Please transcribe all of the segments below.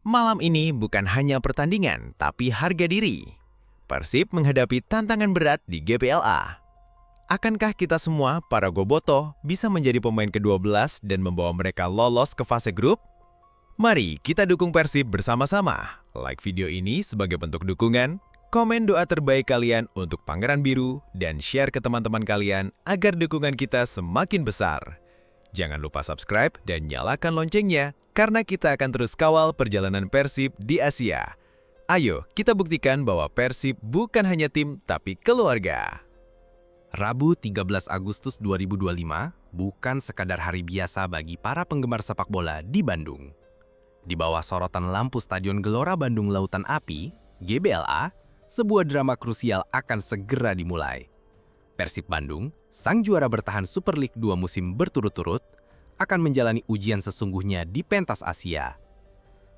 Malam ini bukan hanya pertandingan, tapi harga diri. Persib menghadapi tantangan berat di GBLA. Akankah kita semua, para Goboto, bisa menjadi pemain ke-12 dan membawa mereka lolos ke fase grup? Mari kita dukung Persib bersama-sama. Like video ini sebagai bentuk dukungan, komen doa terbaik kalian untuk Pangeran Biru, dan share ke teman-teman kalian agar dukungan kita semakin besar. Jangan lupa subscribe dan nyalakan loncengnya, karena kita akan terus kawal perjalanan Persib di Asia. Ayo, kita buktikan bahwa Persib bukan hanya tim, tapi keluarga. Rabu 13 Agustus 2025 bukan sekadar hari biasa bagi para penggemar sepak bola di Bandung. Di bawah sorotan lampu Stadion Gelora Bandung Lautan Api, GBLA, sebuah drama krusial akan segera dimulai. Persib Bandung, sang juara bertahan Super League 2 musim berturut-turut, akan menjalani ujian sesungguhnya di pentas Asia.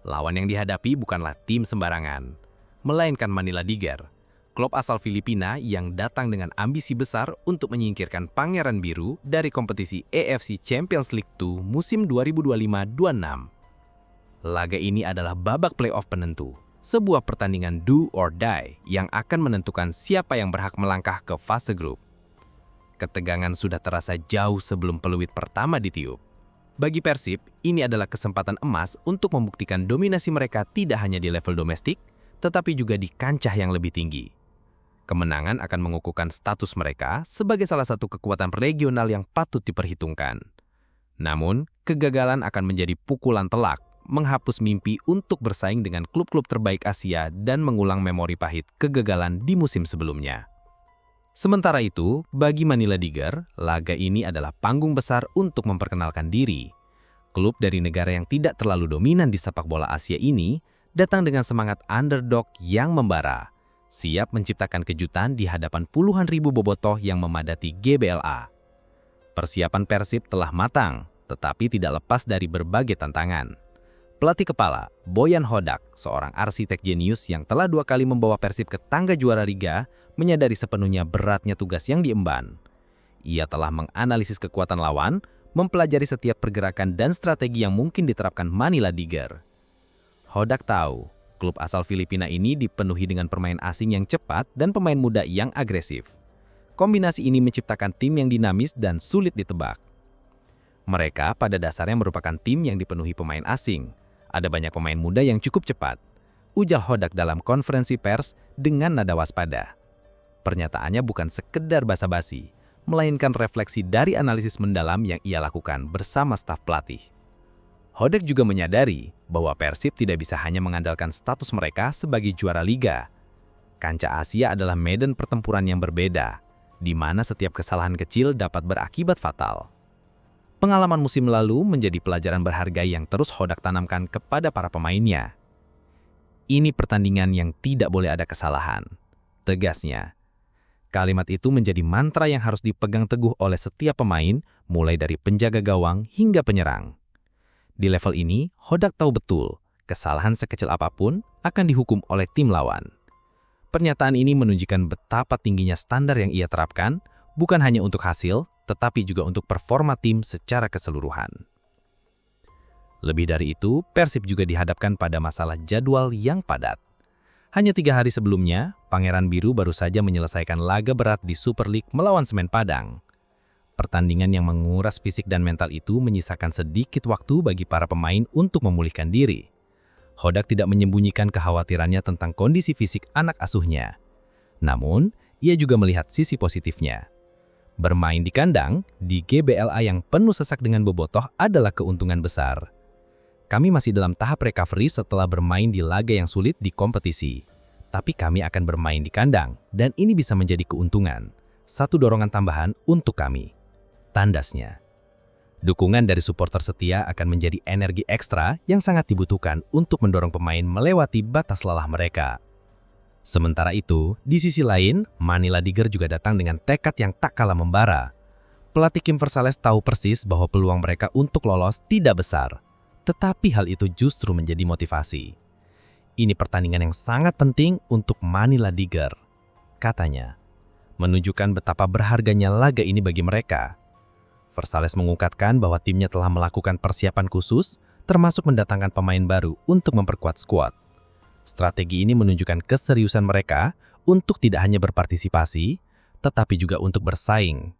Lawan yang dihadapi bukanlah tim sembarangan, melainkan Manila Tiger, klub asal Filipina yang datang dengan ambisi besar untuk menyingkirkan Pangeran Biru dari kompetisi AFC Champions League 2 musim 2025-26. Laga ini adalah babak playoff penentu, sebuah pertandingan do or die yang akan menentukan siapa yang berhak melangkah ke fase grup. Ketegangan sudah terasa jauh sebelum peluit pertama ditiup. Bagi Persib, ini adalah kesempatan emas untuk membuktikan dominasi mereka tidak hanya di level domestik, tetapi juga di kancah yang lebih tinggi. Kemenangan akan mengukuhkan status mereka sebagai salah satu kekuatan regional yang patut diperhitungkan. Namun, kegagalan akan menjadi pukulan telak, menghapus mimpi untuk bersaing dengan klub-klub terbaik Asia dan mengulang memori pahit kegagalan di musim sebelumnya. Sementara itu, bagi Manila Tiger, laga ini adalah panggung besar untuk memperkenalkan diri. Klub dari negara yang tidak terlalu dominan di sepak bola Asia ini datang dengan semangat underdog yang membara, siap menciptakan kejutan di hadapan puluhan ribu bobotoh yang memadati GBLA. Persiapan Persib telah matang, tetapi tidak lepas dari berbagai tantangan. Pelatih kepala, Boyan Hodak, seorang arsitek jenius yang telah 2 kali membawa Persib ke tangga juara Liga, menyadari sepenuhnya beratnya tugas yang diemban. Ia telah menganalisis kekuatan lawan, mempelajari setiap pergerakan dan strategi yang mungkin diterapkan Manila Tiger. Hodak tahu, klub asal Filipina ini dipenuhi dengan pemain asing yang cepat dan pemain muda yang agresif. Kombinasi ini menciptakan tim yang dinamis dan sulit ditebak. Mereka pada dasarnya merupakan tim yang dipenuhi pemain asing. Ada banyak pemain muda yang cukup cepat, ujar Hodak dalam konferensi pers dengan nada waspada. Pernyataannya bukan sekedar basa-basi, melainkan refleksi dari analisis mendalam yang ia lakukan bersama staf pelatih. Hodak juga menyadari bahwa Persib tidak bisa hanya mengandalkan status mereka sebagai juara liga. Kancah Asia adalah medan pertempuran yang berbeda, di mana setiap kesalahan kecil dapat berakibat fatal. Pengalaman musim lalu menjadi pelajaran berharga yang terus Hodak tanamkan kepada para pemainnya. Ini pertandingan yang tidak boleh ada kesalahan, tegasnya. Kalimat itu menjadi mantra yang harus dipegang teguh oleh setiap pemain, mulai dari penjaga gawang hingga penyerang. Di level ini, Hodak tahu betul, kesalahan sekecil apapun akan dihukum oleh tim lawan. Pernyataan ini menunjukkan betapa tingginya standar yang ia terapkan, bukan hanya untuk hasil, tetapi juga untuk performa tim secara keseluruhan. Lebih dari itu, Persib juga dihadapkan pada masalah jadwal yang padat. Hanya 3 hari sebelumnya, Pangeran Biru baru saja menyelesaikan laga berat di Super League melawan Semen Padang. Pertandingan yang menguras fisik dan mental itu menyisakan sedikit waktu bagi para pemain untuk memulihkan diri. Hodak tidak menyembunyikan kekhawatirannya tentang kondisi fisik anak asuhnya. Namun, ia juga melihat sisi positifnya. Bermain di kandang, di GBLA yang penuh sesak dengan bobotoh adalah keuntungan besar. Kami masih dalam tahap recovery setelah bermain di laga yang sulit di kompetisi. Tapi kami akan bermain di kandang, dan ini bisa menjadi keuntungan. Satu dorongan tambahan untuk kami. Tandasnya. Dukungan dari supporter setia akan menjadi energi ekstra yang sangat dibutuhkan untuk mendorong pemain melewati batas lelah mereka. Sementara itu, di sisi lain, Manila Tiger juga datang dengan tekad yang tak kalah membara. Pelatih Kim Versales tahu persis bahwa peluang mereka untuk lolos tidak besar. Tetapi hal itu justru menjadi motivasi. Ini pertandingan yang sangat penting untuk Manila Tiger, katanya. Menunjukkan betapa berharganya laga ini bagi mereka. Versales mengungkapkan bahwa timnya telah melakukan persiapan khusus termasuk mendatangkan pemain baru untuk memperkuat skuad. Strategi ini menunjukkan keseriusan mereka untuk tidak hanya berpartisipasi, tetapi juga untuk bersaing.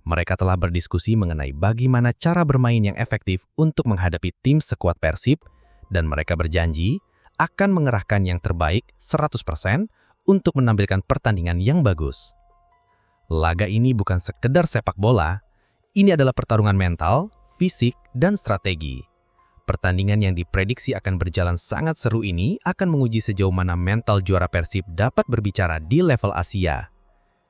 Mereka telah berdiskusi mengenai bagaimana cara bermain yang efektif untuk menghadapi tim sekuat Persib, dan mereka berjanji akan mengerahkan yang terbaik 100% untuk menampilkan pertandingan yang bagus. Laga ini bukan sekedar sepak bola, ini adalah pertarungan mental, fisik, dan strategi. Pertandingan yang diprediksi akan berjalan sangat seru ini akan menguji sejauh mana mental juara Persib dapat berbicara di level Asia.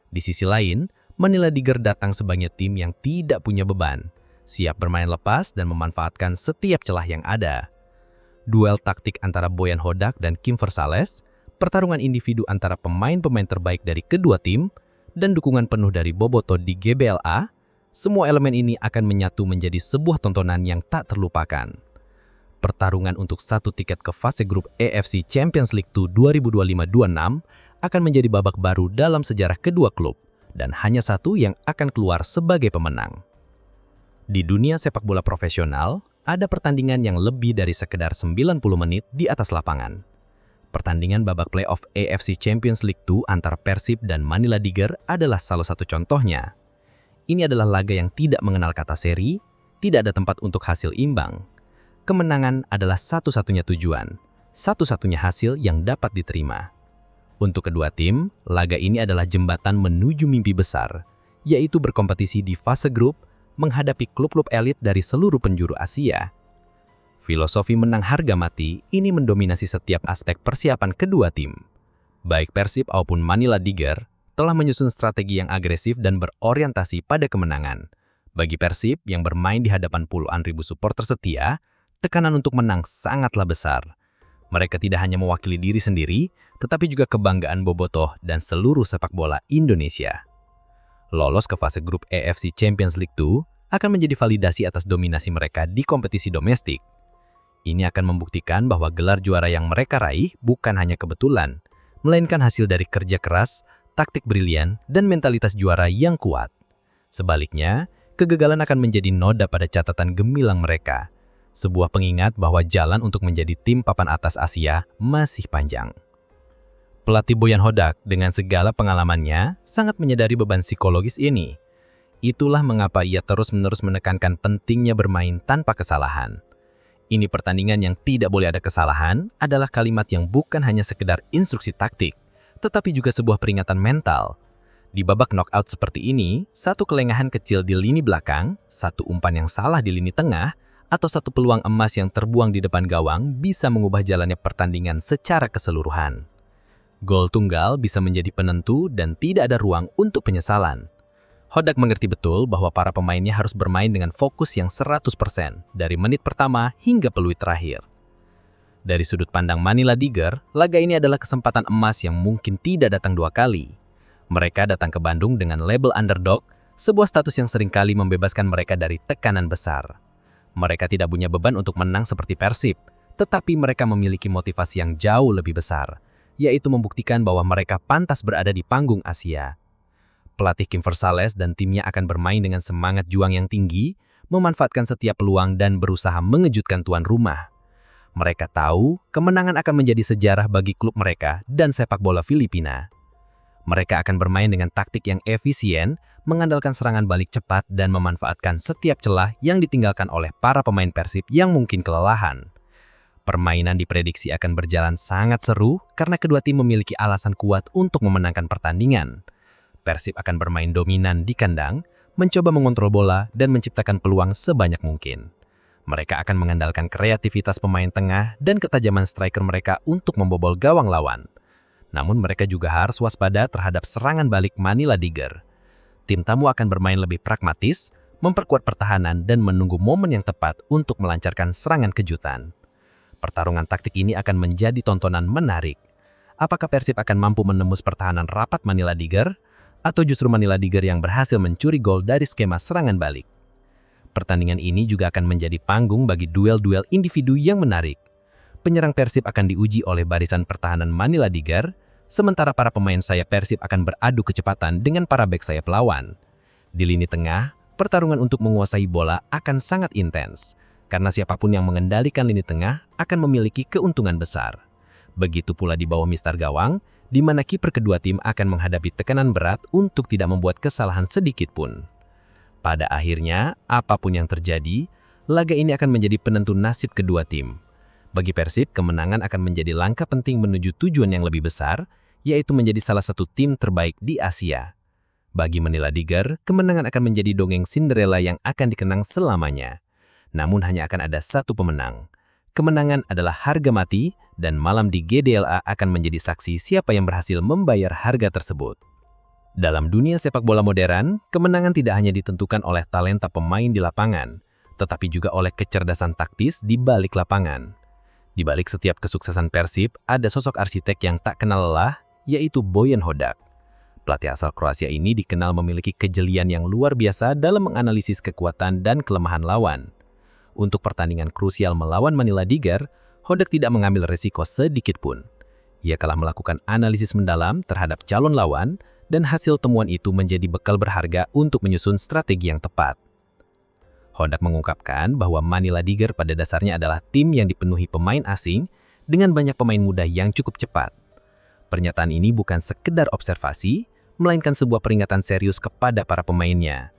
Di sisi lain, Manila Tiger datang sebagai tim yang tidak punya beban, siap bermain lepas dan memanfaatkan setiap celah yang ada. Duel taktik antara Boyan Hodak dan Kim Versales, pertarungan individu antara pemain-pemain terbaik dari kedua tim, dan dukungan penuh dari Bobotoh di GBLA, semua elemen ini akan menyatu menjadi sebuah tontonan yang tak terlupakan. Pertarungan untuk satu tiket ke fase grup AFC Champions League 2 2025-26 akan menjadi babak baru dalam sejarah kedua klub, dan hanya satu yang akan keluar sebagai pemenang. Di dunia sepak bola profesional, ada pertandingan yang lebih dari sekedar 90 menit di atas lapangan. Pertandingan babak playoff AFC Champions League 2 antara Persib dan Manila Tiger adalah salah satu contohnya. Ini adalah laga yang tidak mengenal kata seri, tidak ada tempat untuk hasil imbang. Kemenangan adalah satu-satunya tujuan, satu-satunya hasil yang dapat diterima. Untuk kedua tim, laga ini adalah jembatan menuju mimpi besar, yaitu berkompetisi di fase grup menghadapi klub-klub elit dari seluruh penjuru Asia. Filosofi menang harga mati ini mendominasi setiap aspek persiapan kedua tim. Baik Persib maupun Manila Tiger telah menyusun strategi yang agresif dan berorientasi pada kemenangan. Bagi Persib yang bermain di hadapan puluhan ribu supporter setia, tekanan untuk menang sangatlah besar. Mereka tidak hanya mewakili diri sendiri, tetapi juga kebanggaan Bobotoh dan seluruh sepak bola Indonesia. Lolos ke fase grup AFC Champions League 2 akan menjadi validasi atas dominasi mereka di kompetisi domestik. Ini akan membuktikan bahwa gelar juara yang mereka raih bukan hanya kebetulan, melainkan hasil dari kerja keras, taktik brilian, dan mentalitas juara yang kuat. Sebaliknya, kegagalan akan menjadi noda pada catatan gemilang mereka. Sebuah pengingat bahwa jalan untuk menjadi tim papan atas Asia masih panjang. Pelatih Boyan Hodak dengan segala pengalamannya sangat menyadari beban psikologis ini. Itulah mengapa ia terus-menerus menekankan pentingnya bermain tanpa kesalahan. Ini pertandingan yang tidak boleh ada kesalahan adalah kalimat yang bukan hanya sekedar instruksi taktik, tetapi juga sebuah peringatan mental. Di babak knockout seperti ini, satu kelengahan kecil di lini belakang, satu umpan yang salah di lini tengah, atau satu peluang emas yang terbuang di depan gawang bisa mengubah jalannya pertandingan secara keseluruhan. Gol tunggal bisa menjadi penentu dan tidak ada ruang untuk penyesalan. Hodak mengerti betul bahwa para pemainnya harus bermain dengan fokus yang 100% dari menit pertama hingga peluit terakhir. Dari sudut pandang Manila Tiger, laga ini adalah kesempatan emas yang mungkin tidak datang dua kali. Mereka datang ke Bandung dengan label underdog, sebuah status yang seringkali membebaskan mereka dari tekanan besar. Mereka tidak punya beban untuk menang seperti Persib, tetapi mereka memiliki motivasi yang jauh lebih besar, yaitu membuktikan bahwa mereka pantas berada di panggung Asia. Pelatih Kim Versales dan timnya akan bermain dengan semangat juang yang tinggi, memanfaatkan setiap peluang dan berusaha mengejutkan tuan rumah. Mereka tahu kemenangan akan menjadi sejarah bagi klub mereka dan sepak bola Filipina. Mereka akan bermain dengan taktik yang efisien, mengandalkan serangan balik cepat dan memanfaatkan setiap celah yang ditinggalkan oleh para pemain Persib yang mungkin kelelahan. Permainan diprediksi akan berjalan sangat seru karena kedua tim memiliki alasan kuat untuk memenangkan pertandingan. Persib akan bermain dominan di kandang, mencoba mengontrol bola dan menciptakan peluang sebanyak mungkin. Mereka akan mengandalkan kreativitas pemain tengah dan ketajaman striker mereka untuk membobol gawang lawan. Namun mereka juga harus waspada terhadap serangan balik Manila Tiger. Tim tamu akan bermain lebih pragmatis, memperkuat pertahanan dan menunggu momen yang tepat untuk melancarkan serangan kejutan. Pertarungan taktik ini akan menjadi tontonan menarik. Apakah Persib akan mampu menembus pertahanan rapat Manila Tiger, atau justru Manila Tiger yang berhasil mencuri gol dari skema serangan balik? Pertandingan ini juga akan menjadi panggung bagi duel-duel individu yang menarik. Penyerang Persib akan diuji oleh barisan pertahanan Manila Tiger, sementara para pemain sayap Persib akan beradu kecepatan dengan para bek sayap lawan. Di lini tengah, pertarungan untuk menguasai bola akan sangat intens. karena siapapun yang mengendalikan lini tengah akan memiliki keuntungan besar. Begitu pula di bawah mistar gawang, di mana kiper kedua tim akan menghadapi tekanan berat untuk tidak membuat kesalahan sedikit pun. Pada akhirnya, apapun yang terjadi, laga ini akan menjadi penentu nasib kedua tim. Bagi Persib, kemenangan akan menjadi langkah penting menuju tujuan yang lebih besar, yaitu menjadi salah satu tim terbaik di Asia. Bagi Manila Tiger, kemenangan akan menjadi dongeng Cinderella yang akan dikenang selamanya. Namun hanya akan ada satu pemenang. Kemenangan adalah harga mati, dan malam di GDLA akan menjadi saksi siapa yang berhasil membayar harga tersebut. Dalam dunia sepak bola modern, kemenangan tidak hanya ditentukan oleh talenta pemain di lapangan, tetapi juga oleh kecerdasan taktis di balik lapangan. Di balik setiap kesuksesan Persib, ada sosok arsitek yang tak kenal lelah, yaitu Bojan Hodak. Pelatih asal Kroasia ini dikenal memiliki kejelian yang luar biasa dalam menganalisis kekuatan dan kelemahan lawan. Untuk pertandingan krusial melawan Manila Tiger, Hodak tidak mengambil risiko sedikit pun. Ia telah melakukan analisis mendalam terhadap calon lawan, dan hasil temuan itu menjadi bekal berharga untuk menyusun strategi yang tepat. Hodak mengungkapkan bahwa Manila Tiger pada dasarnya adalah tim yang dipenuhi pemain asing dengan banyak pemain muda yang cukup cepat. Pernyataan ini bukan sekedar observasi, melainkan sebuah peringatan serius kepada para pemainnya.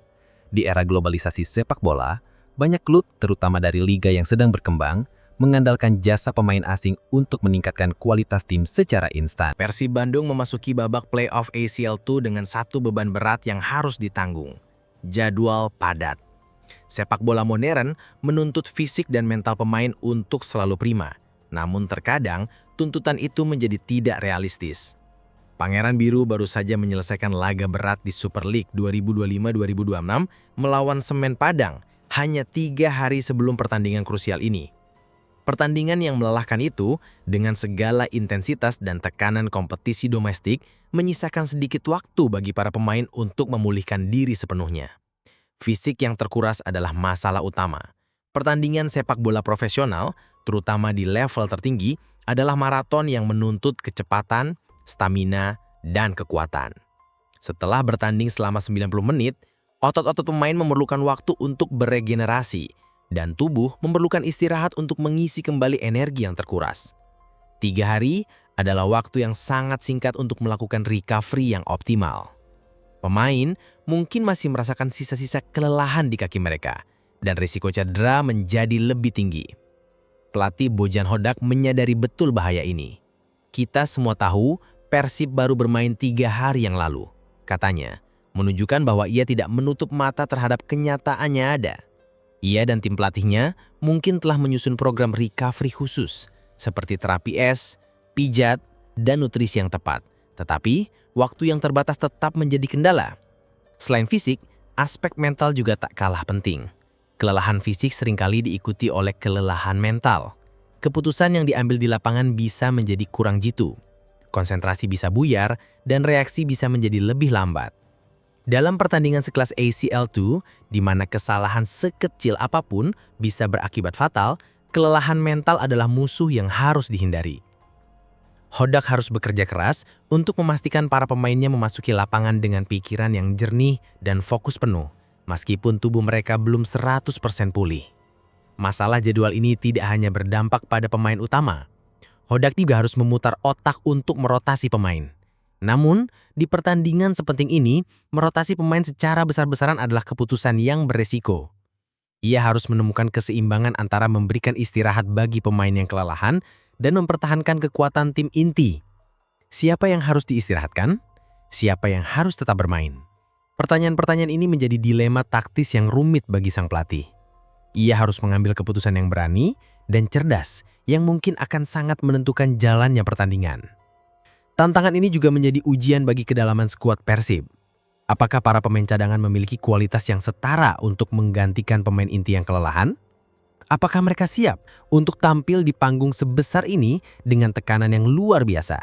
Di era globalisasi sepak bola, banyak klub, terutama dari liga yang sedang berkembang, mengandalkan jasa pemain asing untuk meningkatkan kualitas tim secara instan. Persib Bandung memasuki babak playoff ACL II dengan satu beban berat yang harus ditanggung. Jadwal padat. Sepak bola modern menuntut fisik dan mental pemain untuk selalu prima. Namun terkadang, tuntutan itu menjadi tidak realistis. Pangeran Biru baru saja menyelesaikan laga berat di Super League 2025-2026 melawan Semen Padang hanya 3 hari sebelum pertandingan krusial ini. Pertandingan yang melelahkan itu, dengan segala intensitas dan tekanan kompetisi domestik, menyisakan sedikit waktu bagi para pemain untuk memulihkan diri sepenuhnya. Fisik yang terkuras adalah masalah utama. Pertandingan sepak bola profesional, terutama di level tertinggi, adalah maraton yang menuntut kecepatan, stamina, dan kekuatan. Setelah bertanding selama 90 menit, otot-otot pemain memerlukan waktu untuk beregenerasi, dan tubuh memerlukan istirahat untuk mengisi kembali energi yang terkuras. 3 hari adalah waktu yang sangat singkat untuk melakukan recovery yang optimal. Pemain mungkin masih merasakan sisa-sisa kelelahan di kaki mereka, dan risiko cedera menjadi lebih tinggi. Pelatih Bojan Hodak menyadari betul bahaya ini. Kita semua tahu Persib baru bermain 3 hari yang lalu, katanya, menunjukkan bahwa ia tidak menutup mata terhadap kenyataannya ada. Ia dan tim pelatihnya mungkin telah menyusun program recovery khusus, seperti terapi es, pijat, dan nutrisi yang tepat. Tetapi, waktu yang terbatas tetap menjadi kendala. Selain fisik, aspek mental juga tak kalah penting. Kelelahan fisik seringkali diikuti oleh kelelahan mental. Keputusan yang diambil di lapangan bisa menjadi kurang jitu. Konsentrasi bisa buyar, dan reaksi bisa menjadi lebih lambat. Dalam pertandingan sekelas ACL II, di mana kesalahan sekecil apapun bisa berakibat fatal, kelelahan mental adalah musuh yang harus dihindari. Hodak harus bekerja keras untuk memastikan para pemainnya memasuki lapangan dengan pikiran yang jernih dan fokus penuh, meskipun tubuh mereka belum 100% pulih. Masalah jadwal ini tidak hanya berdampak pada pemain utama. Hodak juga harus memutar otak untuk merotasi pemain. Namun, di pertandingan sepenting ini, merotasi pemain secara besar-besaran adalah keputusan yang beresiko. Ia harus menemukan keseimbangan antara memberikan istirahat bagi pemain yang kelelahan dan mempertahankan kekuatan tim inti. Siapa yang harus diistirahatkan? Siapa yang harus tetap bermain? Pertanyaan-pertanyaan ini menjadi dilema taktis yang rumit bagi sang pelatih. Ia harus mengambil keputusan yang berani dan cerdas yang mungkin akan sangat menentukan jalannya pertandingan. Tantangan ini juga menjadi ujian bagi kedalaman skuad Persib. Apakah para pemain cadangan memiliki kualitas yang setara untuk menggantikan pemain inti yang kelelahan? Apakah mereka siap untuk tampil di panggung sebesar ini dengan tekanan yang luar biasa?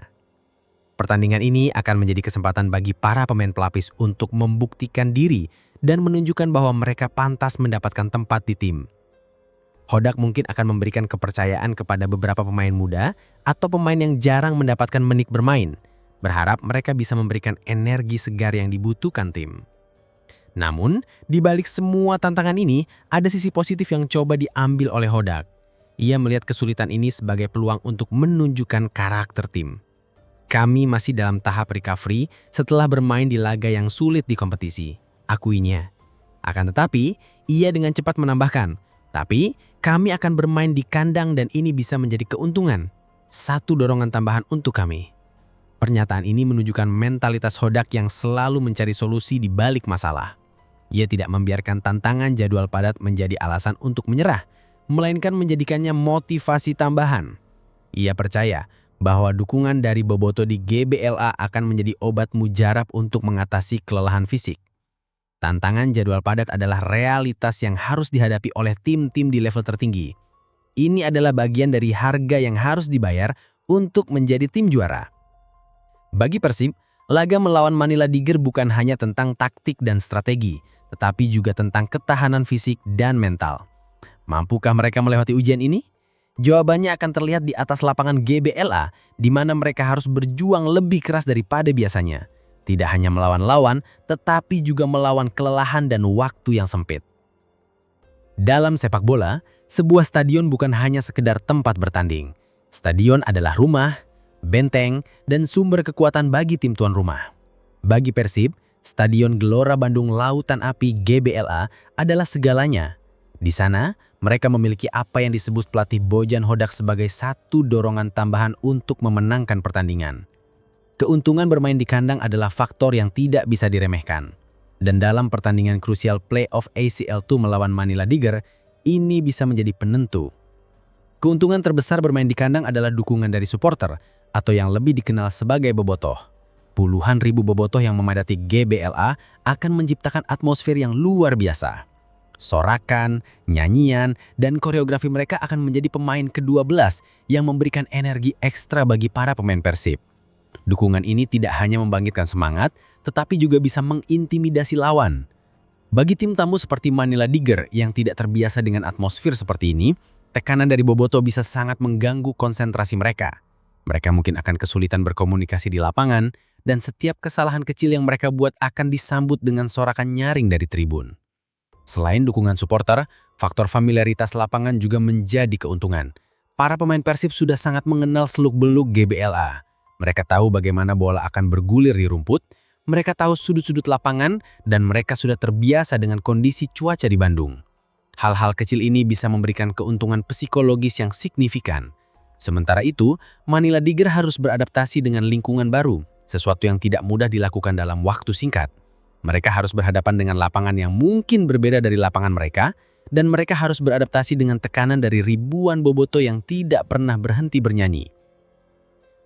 Pertandingan ini akan menjadi kesempatan bagi para pemain pelapis untuk membuktikan diri dan menunjukkan bahwa mereka pantas mendapatkan tempat di tim. Hodak mungkin akan memberikan kepercayaan kepada beberapa pemain muda atau pemain yang jarang mendapatkan menit bermain, berharap mereka bisa memberikan energi segar yang dibutuhkan tim. Namun, di balik semua tantangan ini, ada sisi positif yang coba diambil oleh Hodak. Ia melihat kesulitan ini sebagai peluang untuk menunjukkan karakter tim. Kami masih dalam tahap recovery setelah bermain di laga yang sulit di kompetisi. Akuinya. Akan tetapi, ia dengan cepat menambahkan, tapi kami akan bermain di kandang dan ini bisa menjadi keuntungan. Satu dorongan tambahan untuk kami. Pernyataan ini menunjukkan mentalitas Hodak yang selalu mencari solusi di balik masalah. Ia tidak membiarkan tantangan jadwal padat menjadi alasan untuk menyerah, melainkan menjadikannya motivasi tambahan. Ia percaya bahwa dukungan dari Boboto di GBLA akan menjadi obat mujarab untuk mengatasi kelelahan fisik. Tantangan jadwal padat adalah realitas yang harus dihadapi oleh tim-tim di level tertinggi. Ini adalah bagian dari harga yang harus dibayar untuk menjadi tim juara. Bagi Persib, laga melawan Manila Tiger bukan hanya tentang taktik dan strategi, tetapi juga tentang ketahanan fisik dan mental. Mampukah mereka melewati ujian ini? Jawabannya akan terlihat di atas lapangan GBLA, di mana mereka harus berjuang lebih keras daripada biasanya. Tidak hanya melawan lawan, tetapi juga melawan kelelahan dan waktu yang sempit. Dalam sepak bola, sebuah stadion bukan hanya sekedar tempat bertanding. Stadion adalah rumah, benteng, dan sumber kekuatan bagi tim tuan rumah. Bagi Persib, Stadion Gelora Bandung Lautan Api GBLA adalah segalanya. Di sana, mereka memiliki apa yang disebut pelatih Bojan Hodak sebagai satu dorongan tambahan untuk memenangkan pertandingan. Keuntungan bermain di kandang adalah faktor yang tidak bisa diremehkan. Dan dalam pertandingan krusial playoff ACL2 melawan Manila Tiger, ini bisa menjadi penentu. Keuntungan terbesar bermain di kandang adalah dukungan dari supporter, atau yang lebih dikenal sebagai bobotoh. Puluhan ribu bobotoh yang memadati GBLA akan menciptakan atmosfer yang luar biasa. Sorakan, nyanyian, dan koreografi mereka akan menjadi pemain ke-12 yang memberikan energi ekstra bagi para pemain Persib. Dukungan ini tidak hanya membangkitkan semangat, tetapi juga bisa mengintimidasi lawan. Bagi tim tamu seperti Manila Tiger yang tidak terbiasa dengan atmosfer seperti ini, tekanan dari bobotoh bisa sangat mengganggu konsentrasi mereka. Mereka mungkin akan kesulitan berkomunikasi di lapangan, dan setiap kesalahan kecil yang mereka buat akan disambut dengan sorakan nyaring dari tribun. Selain dukungan supporter, faktor familiaritas lapangan juga menjadi keuntungan. Para pemain Persib sudah sangat mengenal seluk-beluk GBLA. Mereka tahu bagaimana bola akan bergulir di rumput, mereka tahu sudut-sudut lapangan, dan mereka sudah terbiasa dengan kondisi cuaca di Bandung. Hal-hal kecil ini bisa memberikan keuntungan psikologis yang signifikan. Sementara itu, Manila Tiger harus beradaptasi dengan lingkungan baru, sesuatu yang tidak mudah dilakukan dalam waktu singkat. Mereka harus berhadapan dengan lapangan yang mungkin berbeda dari lapangan mereka, dan mereka harus beradaptasi dengan tekanan dari ribuan bobotoh yang tidak pernah berhenti bernyanyi.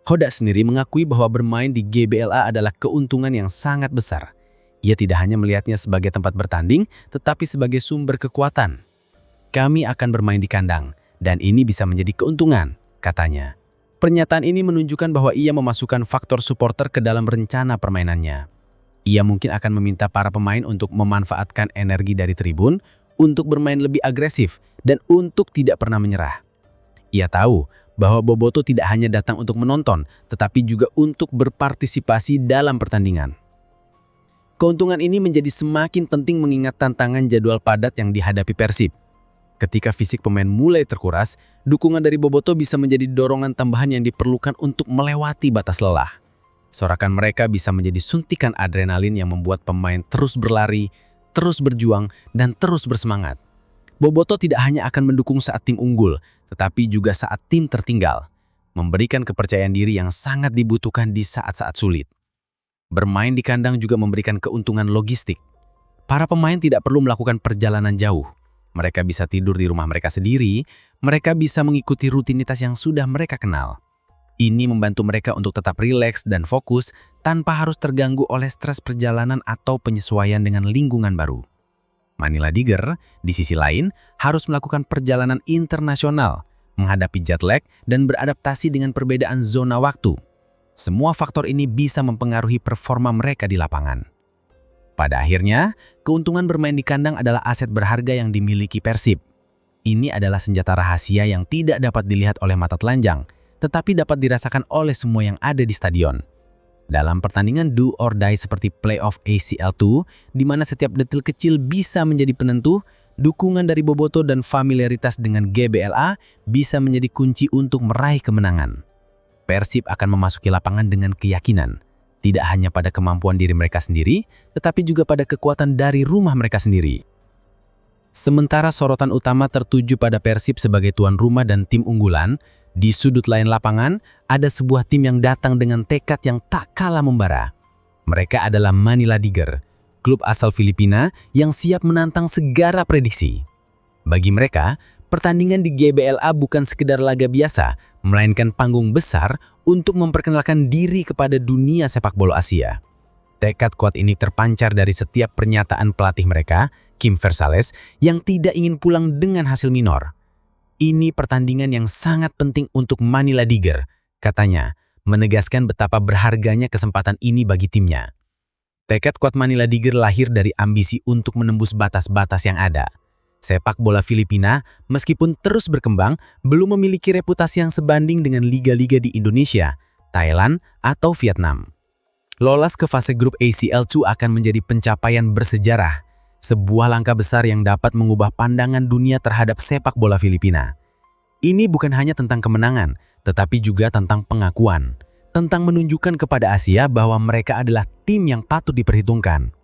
Hodak sendiri mengakui bahwa bermain di GBLA adalah keuntungan yang sangat besar. Ia tidak hanya melihatnya sebagai tempat bertanding, tetapi sebagai sumber kekuatan. Kami akan bermain di kandang, dan ini bisa menjadi keuntungan, katanya. Pernyataan ini menunjukkan bahwa ia memasukkan faktor supporter ke dalam rencana permainannya. Ia mungkin akan meminta para pemain untuk memanfaatkan energi dari tribun, untuk bermain lebih agresif, dan untuk tidak pernah menyerah. Ia tahu bahwa bobotoh tidak hanya datang untuk menonton, tetapi juga untuk berpartisipasi dalam pertandingan. Keuntungan ini menjadi semakin penting mengingat tantangan jadwal padat yang dihadapi Persib. Ketika fisik pemain mulai terkuras, dukungan dari bobotoh bisa menjadi dorongan tambahan yang diperlukan untuk melewati batas lelah. Sorakan mereka bisa menjadi suntikan adrenalin yang membuat pemain terus berlari, terus berjuang, dan terus bersemangat. Bobotoh tidak hanya akan mendukung saat tim unggul, tetapi juga saat tim tertinggal, memberikan kepercayaan diri yang sangat dibutuhkan di saat-saat sulit. Bermain di kandang juga memberikan keuntungan logistik. Para pemain tidak perlu melakukan perjalanan jauh. Mereka bisa tidur di rumah mereka sendiri, mereka bisa mengikuti rutinitas yang sudah mereka kenal. Ini membantu mereka untuk tetap rileks dan fokus tanpa harus terganggu oleh stres perjalanan atau penyesuaian dengan lingkungan baru. Manila Tiger, di sisi lain, harus melakukan perjalanan internasional, menghadapi jet lag, dan beradaptasi dengan perbedaan zona waktu. Semua faktor ini bisa mempengaruhi performa mereka di lapangan. Pada akhirnya, keuntungan bermain di kandang adalah aset berharga yang dimiliki Persib. Ini adalah senjata rahasia yang tidak dapat dilihat oleh mata telanjang, tetapi dapat dirasakan oleh semua yang ada di stadion. Dalam pertandingan do or die seperti playoff ACL2, di mana setiap detil kecil bisa menjadi penentu, dukungan dari Boboto dan familiaritas dengan GBLA bisa menjadi kunci untuk meraih kemenangan. Persib akan memasuki lapangan dengan keyakinan, tidak hanya pada kemampuan diri mereka sendiri, tetapi juga pada kekuatan dari rumah mereka sendiri. Sementara sorotan utama tertuju pada Persib sebagai tuan rumah dan tim unggulan, di sudut lain lapangan, ada sebuah tim yang datang dengan tekad yang tak kalah membara. Mereka adalah Manila Digger, klub asal Filipina yang siap menantang segala prediksi. Bagi mereka, pertandingan di GBLA bukan sekedar laga biasa, melainkan panggung besar untuk memperkenalkan diri kepada dunia sepak bola Asia. Tekad kuat ini terpancar dari setiap pernyataan pelatih mereka, Kim Versales, yang tidak ingin pulang dengan hasil minor. Ini pertandingan yang sangat penting untuk Manila Digger, katanya, menegaskan betapa berharganya kesempatan ini bagi timnya. Tekad kuat Manila Digger lahir dari ambisi untuk menembus batas-batas yang ada. Sepak bola Filipina, meskipun terus berkembang, belum memiliki reputasi yang sebanding dengan liga-liga di Indonesia, Thailand, atau Vietnam. Lolos ke fase grup ACL2 akan menjadi pencapaian bersejarah, sebuah langkah besar yang dapat mengubah pandangan dunia terhadap sepak bola Filipina. Ini bukan hanya tentang kemenangan, tetapi juga tentang pengakuan, tentang menunjukkan kepada Asia bahwa mereka adalah tim yang patut diperhitungkan.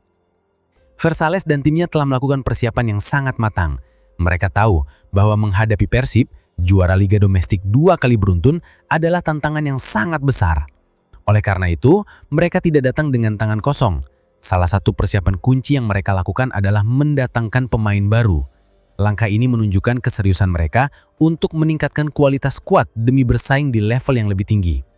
Versales dan timnya telah melakukan persiapan yang sangat matang. Mereka tahu bahwa menghadapi Persib, juara Liga Domestik 2 kali beruntun, adalah tantangan yang sangat besar. Oleh karena itu, mereka tidak datang dengan tangan kosong. Salah satu persiapan kunci yang mereka lakukan adalah mendatangkan pemain baru. Langkah ini menunjukkan keseriusan mereka untuk meningkatkan kualitas skuad demi bersaing di level yang lebih tinggi.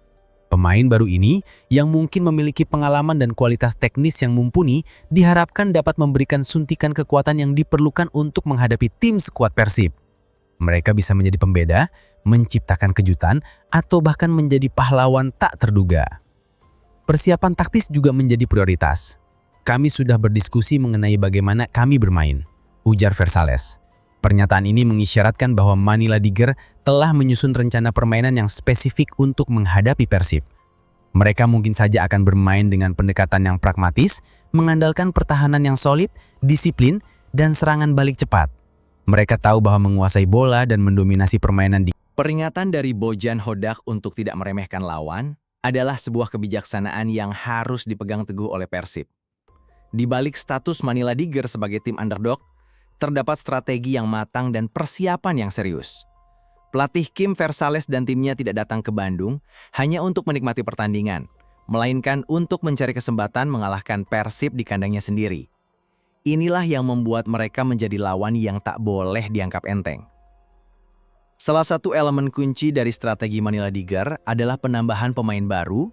Pemain baru ini, yang mungkin memiliki pengalaman dan kualitas teknis yang mumpuni, diharapkan dapat memberikan suntikan kekuatan yang diperlukan untuk menghadapi tim sekuat Persib. Mereka bisa menjadi pembeda, menciptakan kejutan, atau bahkan menjadi pahlawan tak terduga. Persiapan taktis juga menjadi prioritas. Kami sudah berdiskusi mengenai bagaimana kami bermain, ujar Versales. Pernyataan ini mengisyaratkan bahwa Manila Digger telah menyusun rencana permainan yang spesifik untuk menghadapi Persib. Mereka mungkin saja akan bermain dengan pendekatan yang pragmatis, mengandalkan pertahanan yang solid, disiplin, dan serangan balik cepat. Mereka tahu bahwa menguasai bola dan mendominasi permainan di Peringatan dari Bojan Hodak untuk tidak meremehkan lawan adalah sebuah kebijaksanaan yang harus dipegang teguh oleh Persib. Di balik status Manila Digger sebagai tim underdog, terdapat strategi yang matang dan persiapan yang serius. Pelatih Kim Versales dan timnya tidak datang ke Bandung hanya untuk menikmati pertandingan, melainkan untuk mencari kesempatan mengalahkan Persib di kandangnya sendiri. Inilah yang membuat mereka menjadi lawan yang tak boleh dianggap enteng. Salah satu elemen kunci dari strategi Manila Digger adalah penambahan pemain baru.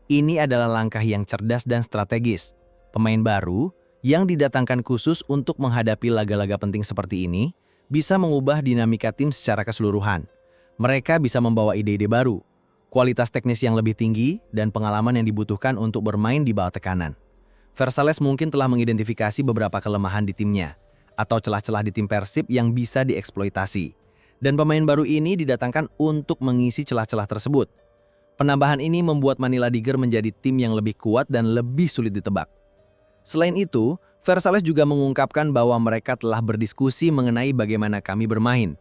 Ini adalah langkah yang cerdas dan strategis. Pemain baru yang didatangkan khusus untuk menghadapi laga-laga penting seperti ini bisa mengubah dinamika tim secara keseluruhan. Mereka bisa membawa ide-ide baru, kualitas teknis yang lebih tinggi, dan pengalaman yang dibutuhkan untuk bermain di bawah tekanan. Versales mungkin telah mengidentifikasi beberapa kelemahan di timnya, atau celah-celah di tim Persib yang bisa dieksploitasi. Dan pemain baru ini didatangkan untuk mengisi celah-celah tersebut. Penambahan ini membuat Manila Digger menjadi tim yang lebih kuat dan lebih sulit ditebak. Selain itu, Versales juga mengungkapkan bahwa mereka telah berdiskusi mengenai bagaimana kami bermain.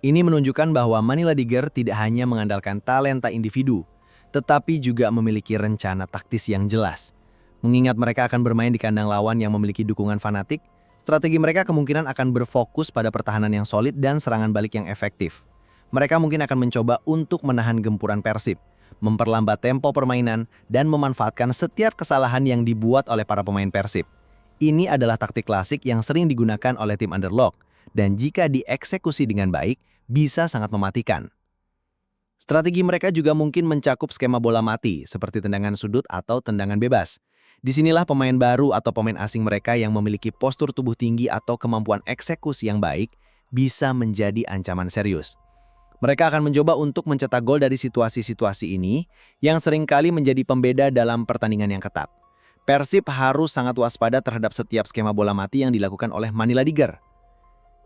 Ini menunjukkan bahwa Manila Digger tidak hanya mengandalkan talenta individu, tetapi juga memiliki rencana taktis yang jelas. Mengingat mereka akan bermain di kandang lawan yang memiliki dukungan fanatik, strategi mereka kemungkinan akan berfokus pada pertahanan yang solid dan serangan balik yang efektif. Mereka mungkin akan mencoba untuk menahan gempuran Persib, memperlambat tempo permainan, dan memanfaatkan setiap kesalahan yang dibuat oleh para pemain Persib. Ini adalah taktik klasik yang sering digunakan oleh tim underdog, dan jika dieksekusi dengan baik, bisa sangat mematikan. Strategi mereka juga mungkin mencakup skema bola mati, seperti tendangan sudut atau tendangan bebas. Disinilah pemain baru atau pemain asing mereka yang memiliki postur tubuh tinggi atau kemampuan eksekusi yang baik, bisa menjadi ancaman serius. Mereka akan mencoba untuk mencetak gol dari situasi-situasi ini yang seringkali menjadi pembeda dalam pertandingan yang ketat. Persib harus sangat waspada terhadap setiap skema bola mati yang dilakukan oleh Manila Digger.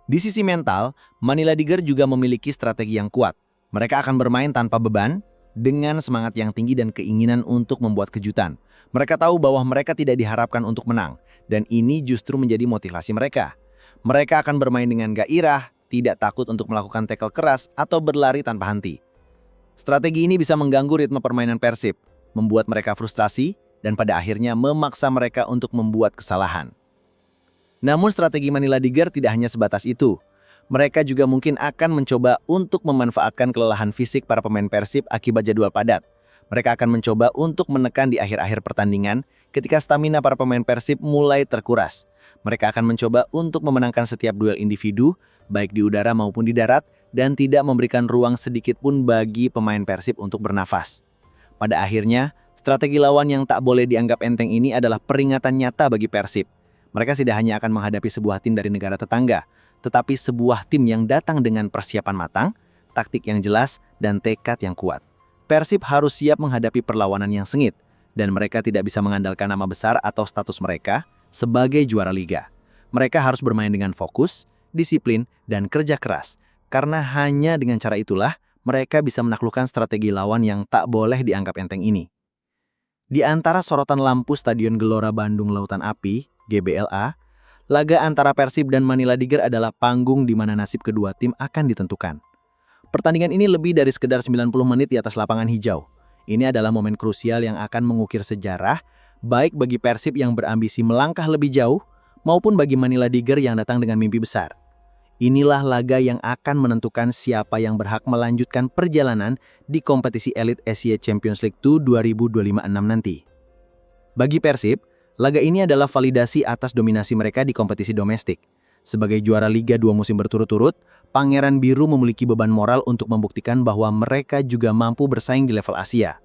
Di sisi mental, Manila Digger juga memiliki strategi yang kuat. Mereka akan bermain tanpa beban, dengan semangat yang tinggi dan keinginan untuk membuat kejutan. Mereka tahu bahwa mereka tidak diharapkan untuk menang, dan ini justru menjadi motivasi mereka. Mereka akan bermain dengan gairah, tidak takut untuk melakukan tackle keras atau berlari tanpa henti. Strategi ini bisa mengganggu ritme permainan Persib, membuat mereka frustrasi, dan pada akhirnya memaksa mereka untuk membuat kesalahan. Namun strategi Manila Tiger tidak hanya sebatas itu. Mereka juga mungkin akan mencoba untuk memanfaatkan kelelahan fisik para pemain Persib akibat jadwal padat. Mereka akan mencoba untuk menekan di akhir-akhir pertandingan ketika stamina para pemain Persib mulai terkuras. Mereka akan mencoba untuk memenangkan setiap duel individu, baik di udara maupun di darat, dan tidak memberikan ruang sedikit pun bagi pemain Persib untuk bernafas. Pada akhirnya, strategi lawan yang tak boleh dianggap enteng ini adalah peringatan nyata bagi Persib. Mereka tidak hanya akan menghadapi sebuah tim dari negara tetangga, tetapi sebuah tim yang datang dengan persiapan matang, taktik yang jelas, dan tekad yang kuat. Persib harus siap menghadapi perlawanan yang sengit, dan mereka tidak bisa mengandalkan nama besar atau status mereka sebagai juara liga. Mereka harus bermain dengan fokus, disiplin, dan kerja keras, karena hanya dengan cara itulah mereka bisa menaklukkan strategi lawan yang tak boleh dianggap enteng ini. Di antara sorotan lampu Stadion Gelora Bandung Lautan Api, GBLA, laga antara Persib dan Manila Tiger adalah panggung di mana nasib kedua tim akan ditentukan. Pertandingan ini lebih dari sekedar 90 menit di atas lapangan hijau. Ini adalah momen krusial yang akan mengukir sejarah, baik bagi Persib yang berambisi melangkah lebih jauh, maupun bagi Manila Tiger yang datang dengan mimpi besar. Inilah laga yang akan menentukan siapa yang berhak melanjutkan perjalanan di kompetisi elit Asia Champions League 2 2025-6 nanti. Bagi Persib, laga ini adalah validasi atas dominasi mereka di kompetisi domestik. Sebagai juara Liga 2 musim berturut-turut, Pangeran Biru memiliki beban moral untuk membuktikan bahwa mereka juga mampu bersaing di level Asia.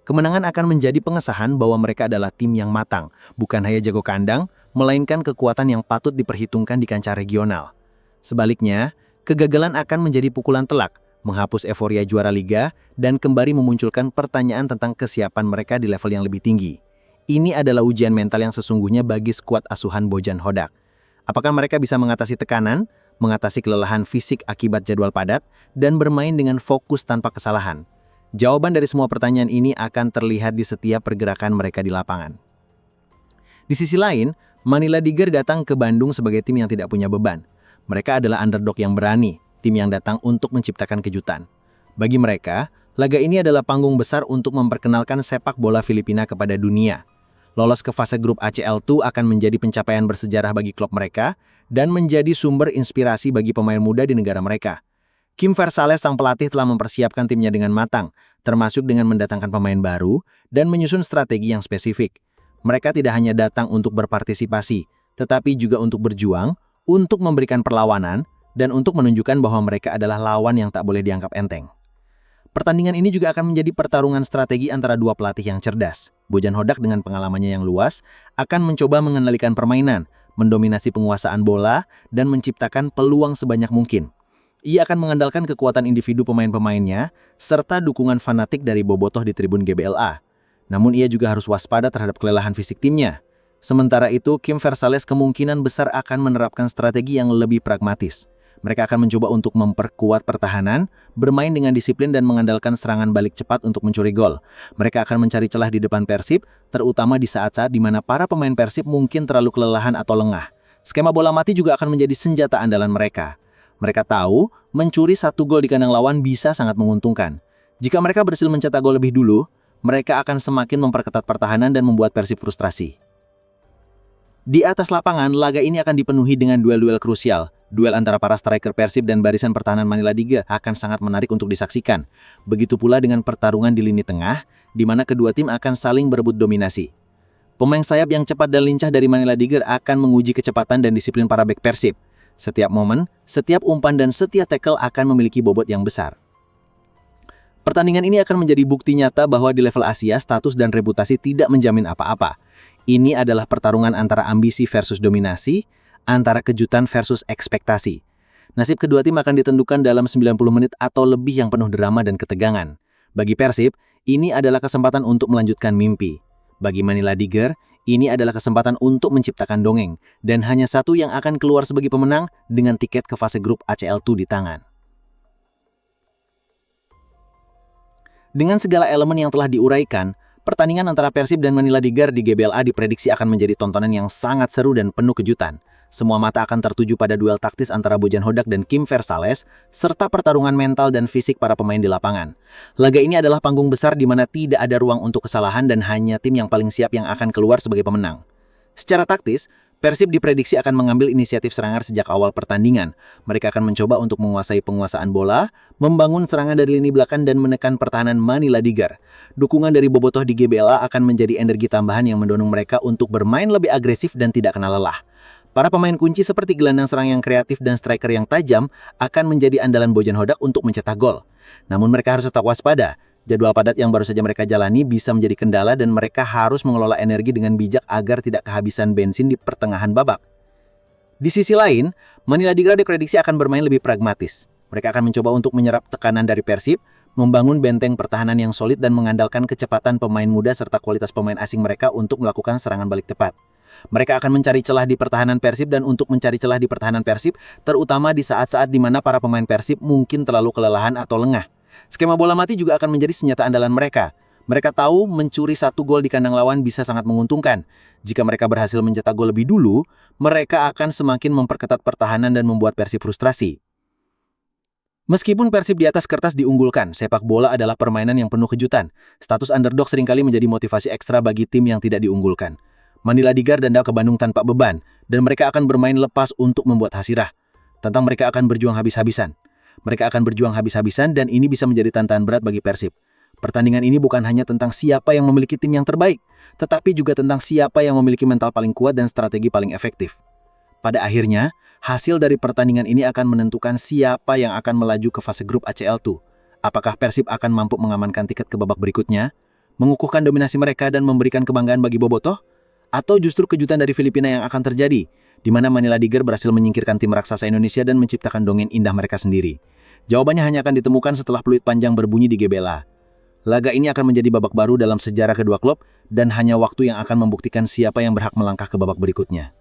Kemenangan akan menjadi pengesahan bahwa mereka adalah tim yang matang, bukan hanya jago kandang, melainkan kekuatan yang patut diperhitungkan di kancah regional. Sebaliknya, kegagalan akan menjadi pukulan telak, menghapus euforia juara Liga, dan kembali memunculkan pertanyaan tentang kesiapan mereka di level yang lebih tinggi. Ini adalah ujian mental yang sesungguhnya bagi skuad asuhan Bojan Hodak. Apakah mereka bisa mengatasi tekanan, mengatasi kelelahan fisik akibat jadwal padat, dan bermain dengan fokus tanpa kesalahan? Jawaban dari semua pertanyaan ini akan terlihat di setiap pergerakan mereka di lapangan. Di sisi lain, Manila Tiger datang ke Bandung sebagai tim yang tidak punya beban. Mereka adalah underdog yang berani, tim yang datang untuk menciptakan kejutan. Bagi mereka, laga ini adalah panggung besar untuk memperkenalkan sepak bola Filipina kepada dunia. Lolos ke fase grup ACL2 akan menjadi pencapaian bersejarah bagi klub mereka dan menjadi sumber inspirasi bagi pemain muda di negara mereka. Kim Versales sang pelatih telah mempersiapkan timnya dengan matang, termasuk dengan mendatangkan pemain baru dan menyusun strategi yang spesifik. Mereka tidak hanya datang untuk berpartisipasi, tetapi juga untuk berjuang, untuk memberikan perlawanan, dan untuk menunjukkan bahwa mereka adalah lawan yang tak boleh dianggap enteng. Pertandingan ini juga akan menjadi pertarungan strategi antara dua pelatih yang cerdas. Bojan Hodak dengan pengalamannya yang luas akan mencoba mengendalikan permainan, mendominasi penguasaan bola, dan menciptakan peluang sebanyak mungkin. Ia akan mengandalkan kekuatan individu pemain-pemainnya, serta dukungan fanatik dari bobotoh di tribun GBLA. Namun ia juga harus waspada terhadap kelelahan fisik timnya. Sementara itu, Kim Versales kemungkinan besar akan menerapkan strategi yang lebih pragmatis. Mereka akan mencoba untuk memperkuat pertahanan, bermain dengan disiplin dan mengandalkan serangan balik cepat untuk mencuri gol. Mereka akan mencari celah di depan Persib, terutama di saat-saat di mana para pemain Persib mungkin terlalu kelelahan atau lengah. Skema bola mati juga akan menjadi senjata andalan mereka. Mereka tahu, mencuri satu gol di kandang lawan bisa sangat menguntungkan. Jika mereka berhasil mencetak gol lebih dulu, mereka akan semakin memperketat pertahanan dan membuat Persib frustrasi. Di atas lapangan, laga ini akan dipenuhi dengan duel-duel krusial. Duel antara para striker Persib dan barisan pertahanan Manila Tiger akan sangat menarik untuk disaksikan. Begitu pula dengan pertarungan di lini tengah, di mana kedua tim akan saling berebut dominasi. Pemain sayap yang cepat dan lincah dari Manila Tiger akan menguji kecepatan dan disiplin para bek Persib. Setiap momen, setiap umpan dan setiap tackle akan memiliki bobot yang besar. Pertandingan ini akan menjadi bukti nyata bahwa di level Asia, status dan reputasi tidak menjamin apa-apa. Ini adalah pertarungan antara ambisi versus dominasi, antara kejutan versus ekspektasi. Nasib kedua tim akan ditentukan dalam 90 menit atau lebih yang penuh drama dan ketegangan. Bagi Persib, ini adalah kesempatan untuk melanjutkan mimpi. Bagi Manila Tiger, ini adalah kesempatan untuk menciptakan dongeng, dan hanya satu yang akan keluar sebagai pemenang dengan tiket ke fase grup ACL2 di tangan. Dengan segala elemen yang telah diuraikan, pertandingan antara Persib dan Manila Digar di GBLA diprediksi akan menjadi tontonan yang sangat seru dan penuh kejutan. Semua mata akan tertuju pada duel taktis antara Bojan Hodak dan Kim Versales, serta pertarungan mental dan fisik para pemain di lapangan. Laga ini adalah panggung besar di mana tidak ada ruang untuk kesalahan dan hanya tim yang paling siap yang akan keluar sebagai pemenang. Secara taktis, Persib diprediksi akan mengambil inisiatif serangan sejak awal pertandingan. Mereka akan mencoba untuk menguasai penguasaan bola, membangun serangan dari lini belakang dan menekan pertahanan Manila Digar. Dukungan dari bobotoh di GBLA akan menjadi energi tambahan yang mendorong mereka untuk bermain lebih agresif dan tidak kenal lelah. Para pemain kunci seperti gelandang serang yang kreatif dan striker yang tajam akan menjadi andalan Bojan Hodak untuk mencetak gol. Namun mereka harus tetap waspada. Jadwal padat yang baru saja mereka jalani bisa menjadi kendala dan mereka harus mengelola energi dengan bijak agar tidak kehabisan bensin di pertengahan babak. Di sisi lain, Manila Digar diprediksi akan bermain lebih pragmatis. Mereka akan mencoba untuk menyerap tekanan dari Persib, membangun benteng pertahanan yang solid dan mengandalkan kecepatan pemain muda serta kualitas pemain asing mereka untuk melakukan serangan balik tepat. Mereka akan mencari celah di pertahanan Persib dan untuk mencari celah di pertahanan Persib, terutama di saat-saat di mana para pemain Persib mungkin terlalu kelelahan atau lengah. Skema bola mati juga akan menjadi senjata andalan mereka. Mereka tahu mencuri 1 gol di kandang lawan bisa sangat menguntungkan. Jika mereka berhasil mencetak gol lebih dulu, mereka akan semakin memperketat pertahanan dan membuat Persib frustrasi. Meskipun Persib di atas kertas diunggulkan, sepak bola adalah permainan yang penuh kejutan. Status underdog seringkali menjadi motivasi ekstra bagi tim yang tidak diunggulkan. Manila Digar datang ke Bandung tanpa beban, dan mereka akan bermain lepas untuk membuat hasirah. Tentang mereka akan berjuang habis-habisan. Mereka akan berjuang habis-habisan dan ini bisa menjadi tantangan berat bagi Persib. Pertandingan ini bukan hanya tentang siapa yang memiliki tim yang terbaik, tetapi juga tentang siapa yang memiliki mental paling kuat dan strategi paling efektif. Pada akhirnya, hasil dari pertandingan ini akan menentukan siapa yang akan melaju ke fase grup ACL2. Apakah Persib akan mampu mengamankan tiket ke babak berikutnya, mengukuhkan dominasi mereka dan memberikan kebanggaan bagi bobotoh? Atau justru kejutan dari Filipina yang akan terjadi, di mana Manila Digar berhasil menyingkirkan tim raksasa Indonesia dan menciptakan dongeng indah mereka sendiri? Jawabannya hanya akan ditemukan setelah peluit panjang berbunyi di GBLA. Laga ini akan menjadi babak baru dalam sejarah kedua klub dan hanya waktu yang akan membuktikan siapa yang berhak melangkah ke babak berikutnya.